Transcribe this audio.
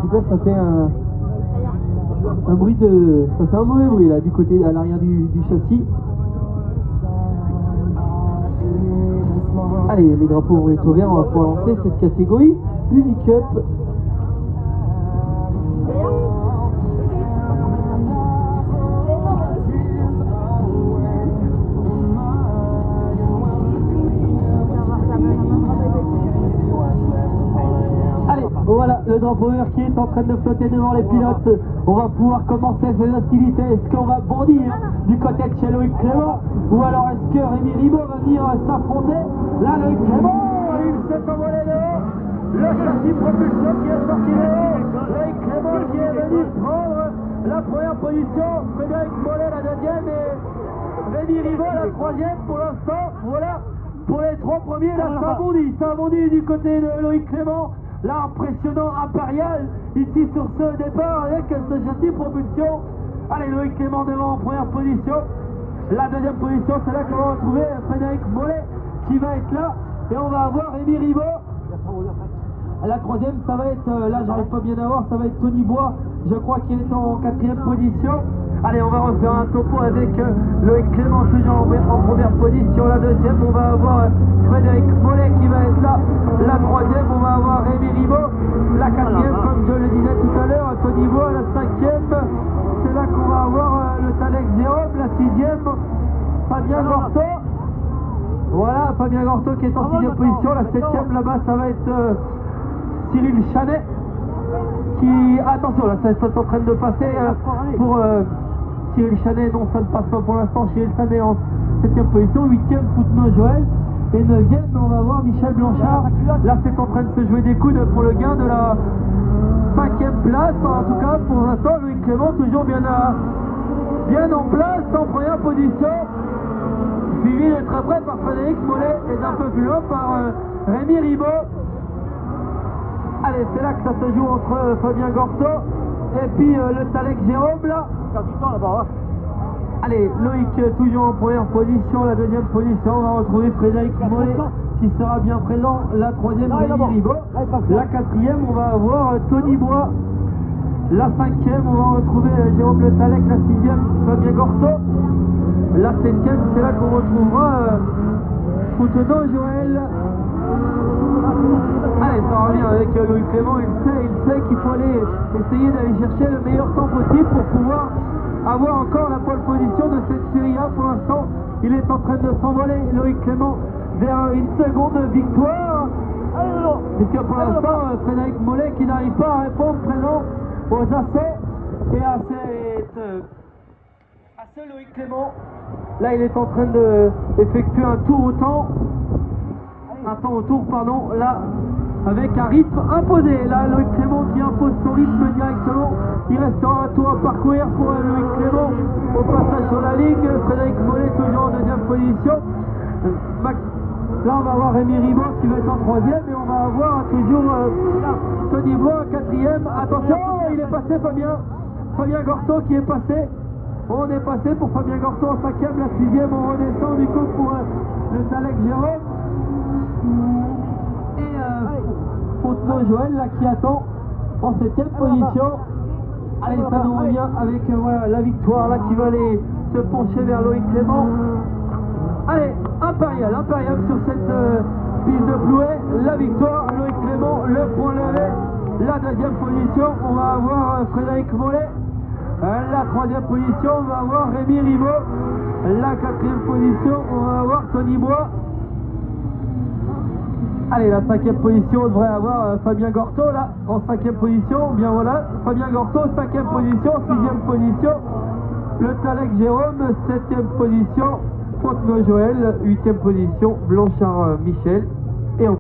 tout cas, ça fait un bruit de... Ça fait un mauvais bruit là, du côté, à l'arrière du châssis. Allez, les drapeaux vont être ouverts, on va pouvoir lancer cette catégorie Unicup. Voilà le drapeau vert qui est en train de flotter devant les pilotes. On va pouvoir commencer ces hostilités. Est-ce qu'on va bondir du côté de chez Loïc Clément, ou alors est-ce que Rémi Ribaud va venir s'affronter? Là, Loïc Clément, il s'est envolé de haut. Le châssis propulsion qui est sorti de haut. Loïc Clément qui est venu prendre la première position. Frédéric Mollet la deuxième et Rémi Ribaud la troisième pour l'instant. Voilà pour les trois premiers. Là, ça bondit du côté de Loïc Clément. Là, impressionnant impérial ici sur ce départ avec ce châssis propulsion. Allez, Loïc Clément devant en première position. La deuxième position, c'est là qu'on va retrouver Frédéric Mollet qui va être là. Et on va avoir Rémi Ribaud. La troisième, ça va être, là j'arrive pas bien à voir, ça va être Tony Bois, je crois qu'il est en quatrième position. Allez, on va refaire un topo avec Loïc Clément toujours en première position. La deuxième, on va avoir Frédéric Mollet qui va être là. La troisième, on va avoir Rémi Ribaud. La quatrième, comme je le disais tout à l'heure, Tony Bois. La cinquième, c'est là qu'on va avoir le Talex Jérôme. La sixième, Fabien Gorto. Voilà, Fabien Gorto qui est en sixième position. La septième, là-bas, ça va être Cyril Chanet. Qui, attention, là, ça est en train de passer pour Cyril Chanet. Non, ça ne passe pas pour l'instant. Cyril Chanet en septième position. Huitième, Foutenot Joël. Et neuvième, on va voir Michel Blanchard. Là, c'est en train de se jouer des coudes pour le gain de la cinquième place. En tout cas, pour l'instant, Loïc Clément toujours bien en place, en première position. Suivi de très près par Frédéric Mollet et d'un peu plus loin par Rémi Ribaud. Allez, c'est là que ça se joue entre Fabien Gorto et puis le Talex Jérôme là. Allez, Loïc toujours en première position. La deuxième position, on va retrouver Frédéric Mollet qui sera bien présent. La troisième, Rémi Ribaud. La quatrième, on va avoir Tony Bois. La cinquième, on va retrouver Jérôme Le Tallec. La sixième, Fabien Gorto. La septième, c'est là qu'on retrouvera Foutenot Joël. Allez, ça revient avec Loïc Clément. Il sait qu'il faut aller essayer d'aller chercher le meilleur temps possible pour pouvoir avoir encore la pole position de cette série A. Pour l'instant, il est en train de s'envoler, Loïc Clément, vers une seconde victoire. Puisque pour l'instant, Frédéric Mollet qui n'arrive pas à répondre présent aux assauts et à ce Loïc Clément. Là, il est en train d'effectuer un tour au temps. Un temps au tour, pardon. Là, avec un rythme imposé. Là, Loïc Clément qui impose son rythme directement. Il restera un tour à parcourir pour Loïc Clément au passage sur la ligne. Frédéric Mollet toujours en deuxième position. Là, on va avoir Rémi Ribaud qui va être en troisième et on va avoir toujours Tony Bois en quatrième. Attention, il est passé Fabien Gorto qui est passé. On est passé pour Fabien Gorto en cinquième. La sixième, on redescend du coup pour le Talex Jérôme. Et Foutenot Joël là qui attend en septième position. Allez, ça nous revient avec voilà, la victoire là qui va aller se pencher vers Loïc Clément. Allez, impérial sur cette piste de Plouet. La victoire, Loïc Clément, le point levé. La deuxième position, on va avoir Frédéric Mollet. La troisième position, on va avoir Rémi Ribaud. La quatrième position, on va avoir Tony Bois. Allez, la cinquième position, on devrait avoir Fabien Gorto là, en cinquième position. Bien voilà, Fabien Gorto, cinquième position, sixième position. Le Talex Jérôme, septième position. Foutenot Joël, huitième position. Blanchard Michel.